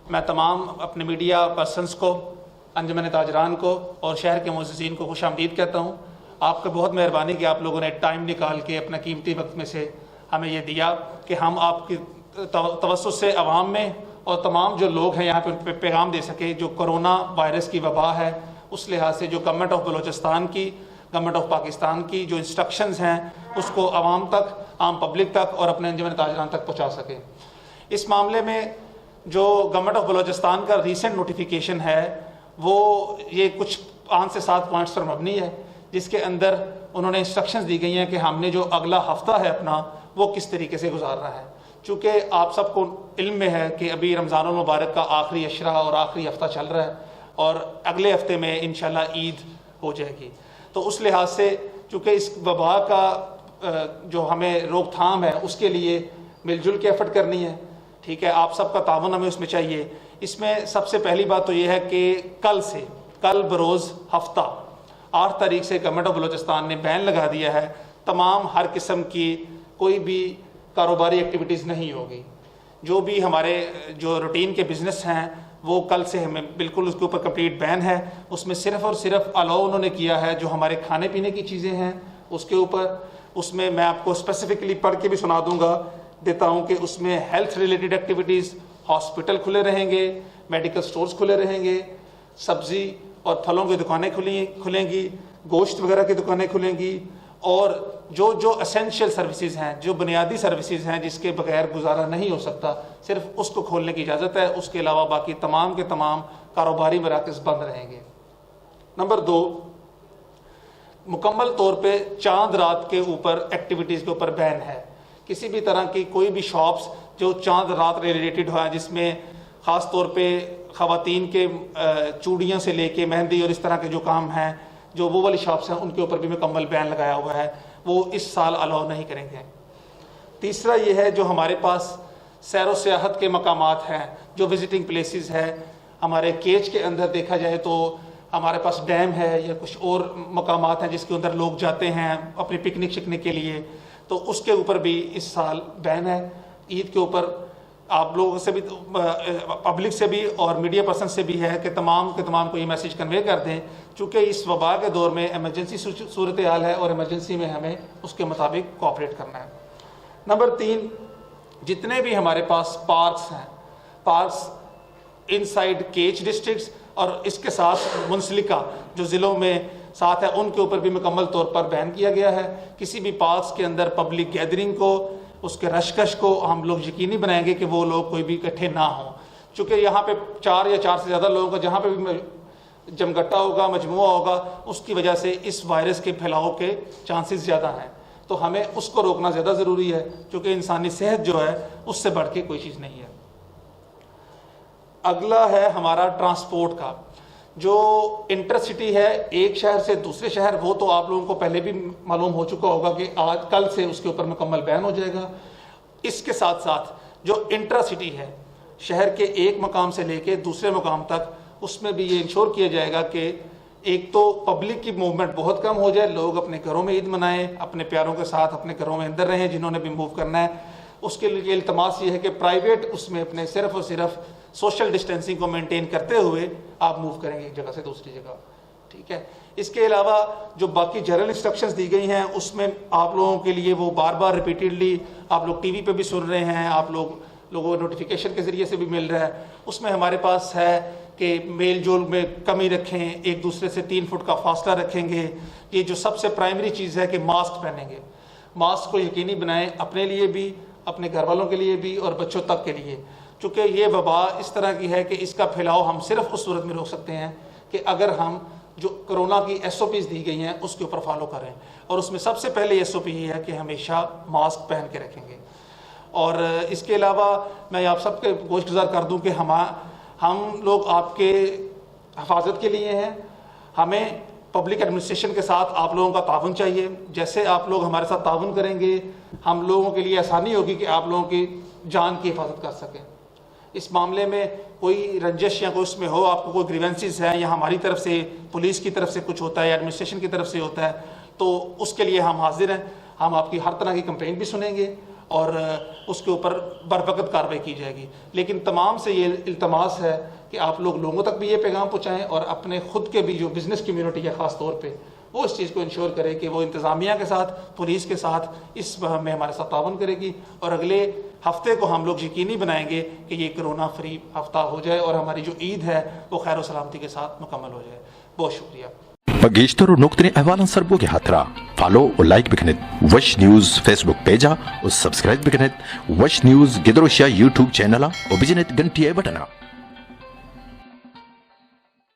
میں تمام اپنے میڈیا پرسنس کو، انجمن تاجران کو اور شہر کے معززین کو خوش آمدید کہتا ہوں۔ آپ کا بہت مہربانی کہ آپ لوگوں نے ٹائم نکال کے اپنا قیمتی وقت میں سے ہمیں یہ دیا کہ ہم آپ کی توسط سے عوام میں اور تمام جو لوگ ہیں یہاں پہ پیغام دے سکے۔ جو کرونا وائرس کی وبا ہے اس لحاظ سے جو گورنمنٹ آف بلوچستان کی، گورنمنٹ آف پاکستان کی جو انسٹرکشنز ہیں اس کو عوام تک، عام پبلک تک اور اپنے انجمن تاجران تک پہنچا سکے۔ اس معاملے میں جو گورنمنٹ آف بلوچستان کا ریسنٹ نوٹیفیکیشن ہے وہ یہ کچھ 5 سے 7 پوائنٹس پر مبنی ہے، جس کے اندر انہوں نے انسٹرکشنز دی گئی ہیں کہ ہم نے جو اگلا ہفتہ ہے اپنا وہ کس طریقے سے گزارنا ہے۔ چونکہ آپ سب کو علم میں ہے کہ ابھی رمضان المبارک کا آخری عشرہ اور آخری ہفتہ چل رہا ہے اور اگلے ہفتے میں انشاءاللہ عید ہو جائے گی، تو اس لحاظ سے چونکہ اس وبا کا جو ہمیں روک تھام ہے اس کے لیے مل جل کے ایفرٹ کرنی ہے، ٹھیک ہے، آپ سب کا تعاون ہمیں اس میں چاہیے۔ اس میں سب سے پہلی بات تو یہ ہے کہ کل بروز ہفتہ 8 تاریخ سے گورنمنٹ آف بلوچستان نے بین لگا دیا ہے، تمام ہر قسم کی کوئی بھی کاروباری ایکٹیویٹیز نہیں ہوگی۔ جو بھی ہمارے جو روٹین کے بزنس ہیں وہ کل سے ہمیں بالکل اس کے اوپر کمپلیٹ بین ہے۔ اس میں صرف اور صرف الاؤ انہوں نے کیا ہے جو ہمارے کھانے پینے کی چیزیں ہیں اس کے اوپر۔ اس میں میں آپ کو اسپیسیفکلی پڑھ کے بھی سنا دیتا ہوں کہ اس میں ہیلتھ ریلیٹڈ ایکٹیویٹیز، ہاسپٹل کھلے رہیں گے، میڈیکل سٹورز کھلے رہیں گے، سبزی اور پھلوں کی دکانیں کھلیں گی، گوشت وغیرہ کی دکانیں کھلیں گی، اور جو اسینشیل سروسز ہیں، جو بنیادی سروسز ہیں جس کے بغیر گزارا نہیں ہو سکتا، صرف اس کو کھولنے کی اجازت ہے۔ اس کے علاوہ باقی تمام کے تمام کاروباری مراکز بند رہیں گے۔ نمبر 2، مکمل طور پہ چاند رات کے اوپر ایکٹیویٹیز کے اوپر بین ہے۔ کسی بھی طرح کی کوئی بھی شاپس جو چاند رات ریلیٹڈ ہوا، جس میں خاص طور پہ خواتین کے چوڑیاں سے لے کے مہندی اور اس طرح کے جو کام ہیں، جو وہ والی شاپس ہیں ان کے اوپر بھی مکمل بین لگایا ہوا ہے، وہ اس سال الاؤ نہیں کریں گے۔ تیسرا یہ ہے جو ہمارے پاس سیر و سیاحت کے مقامات ہیں، جو وزٹنگ پلیسز ہے، ہمارے کیچ کے اندر دیکھا جائے تو ہمارے پاس ڈیم ہے یا کچھ اور مقامات ہیں جس کے اندر لوگ جاتے ہیں اپنی پکنک شکنک کے لیے، تو اس کے اوپر بھی اس سال بین ہے۔ عید کے اوپر آپ لوگوں سے بھی، پبلک سے بھی اور میڈیا پرسن سے بھی ہے کہ تمام کے تمام کو یہ میسیج کنوے کر دیں، چونکہ اس وبا کے دور میں ایمرجنسی صورتحال ہے اور ایمرجنسی میں ہمیں اس کے مطابق کوآپریٹ کرنا ہے۔ نمبر 3، جتنے بھی ہمارے پاس پارکس ہیں، پارکس ان سائڈ کیچ ڈسٹرکٹس اور اس کے ساتھ منسلکہ جو ضلعوں میں ساتھ ہے ان کے اوپر بھی مکمل طور پر بین کیا گیا ہے۔ کسی بھی پارکس کے اندر پبلک گیدرنگ کو، اس کے رشکش کو ہم لوگ یقینی بنائیں گے کہ وہ لوگ کوئی بھی اکٹھے نہ ہوں، چونکہ یہاں پہ 4 یا 4 سے زیادہ لوگوں کا جہاں پہ بھی جمگٹا ہوگا، مجموعہ ہوگا، اس کی وجہ سے اس وائرس کے پھیلاؤ کے چانسز زیادہ ہیں، تو ہمیں اس کو روکنا زیادہ ضروری ہے، کیونکہ انسانی صحت جو ہے اس سے بڑھ کے کوئی چیز نہیں ہے۔ اگلا ہے ہمارا ٹرانسپورٹ کا، جو انٹر سٹی ہے ایک شہر سے دوسرے شہر، وہ تو آپ لوگوں کو پہلے بھی معلوم ہو چکا ہوگا کہ کل سے اس کے اوپر مکمل بین ہو جائے گا۔ اس کے ساتھ ساتھ جو انٹر سٹی ہے، شہر کے ایک مقام سے لے کے دوسرے مقام تک، اس میں بھی یہ انشور کیا جائے گا کہ ایک تو پبلک کی موومنٹ بہت کم ہو جائے، لوگ اپنے گھروں میں عید منائیں، اپنے پیاروں کے ساتھ اپنے گھروں میں اندر رہیں جنہوں نے بھی موو کرنا ہے۔ اس کے لیے التماس یہ ہے کہ پرائیویٹ اس میں اپنے صرف اور صرف سوشل ڈسٹینسنگ کو مینٹین کرتے ہوئے آپ موو کریں گے ایک جگہ سے دوسری جگہ، ٹھیک ہے۔ اس کے علاوہ جو باقی جنرل انسٹرکشنز دی گئی ہیں اس میں آپ لوگوں کے لیے وہ بار بار ریپیٹیڈلی آپ لوگ ٹی وی پہ بھی سن رہے ہیں، آپ لوگوں کو نوٹیفیکیشن کے ذریعے سے بھی مل رہا ہے۔ اس میں ہمارے پاس ہے کہ میل جول میں کمی رکھیں، ایک دوسرے سے 3 فٹ کا فاصلہ رکھیں گے۔ یہ جو سب سے پرائمری چیز ہے کہ ماسک پہنیں گے، ماسک کو یقینی بنائیں اپنے لیے بھی، اپنے گھر والوں کے لیے بھی اور بچوں تک کے لیے، چونکہ یہ وبا اس طرح کی ہے کہ اس کا پھیلاؤ ہم صرف اس صورت میں روک سکتے ہیں کہ اگر ہم جو کرونا کی SOPs دی گئی ہیں اس کے اوپر فالو کریں، اور اس میں سب سے پہلے SOP یہ ہے کہ ہمیشہ ماسک پہن کے رکھیں گے۔ اور اس کے علاوہ میں آپ سب کے گوش گزار کر دوں کہ ہم لوگ آپ کے حفاظت کے لیے ہیں، ہمیں پبلک ایڈمنسٹریشن کے ساتھ آپ لوگوں کا تعاون چاہیے۔ جیسے آپ لوگ ہمارے ساتھ تعاون کریں گے ہم لوگوں کے لیے آسانی ہوگی کہ آپ لوگوں کی جان کی حفاظت کر سکیں۔ اس معاملے میں کوئی رنجش یا کوئی اس میں ہو، آپ کو کوئی گریونسز ہیں یا ہماری طرف سے، پولیس کی طرف سے کچھ ہوتا ہے یا ایڈمنسٹریشن کی طرف سے ہوتا ہے، تو اس کے لیے ہم حاضر ہیں۔ ہم آپ کی ہر طرح کی کمپلین بھی سنیں گے اور اس کے اوپر بروقت کارروائی کی جائے گی. لیکن تمام سے یہ التماس ہے کہ آپ لوگوں تک بھی یہ پیغام پہنچائیں اور اپنے خود کے بھی جو بزنس کمیونٹی ہے خاص طور پہ وہ اس چیز کو انشور کرے کہ وہ انتظامیہ کے ساتھ پولیس کے ساتھ اس مہم میں ہمارے ساتھ تعاون کرے گی اور اگلے ہفتے کو ہم لوگ یقینی بنائیں گے کہ یہ کرونا فری ہفتہ ہو جائے اور ہماری جو عید ہے وہ خیر و سلامتی کے ساتھ مکمل ہو جائے. بہت شکریہ. بگیشتر نقطنی احوالن سربو کے ہتھرا فالو اور لائک بکنت وش نیوز فیس بک پیجا اور سبسکرائب بکنت وش نیوز گدروشیا یوٹیوب چینل اور بجنت گھنٹی بٹنا.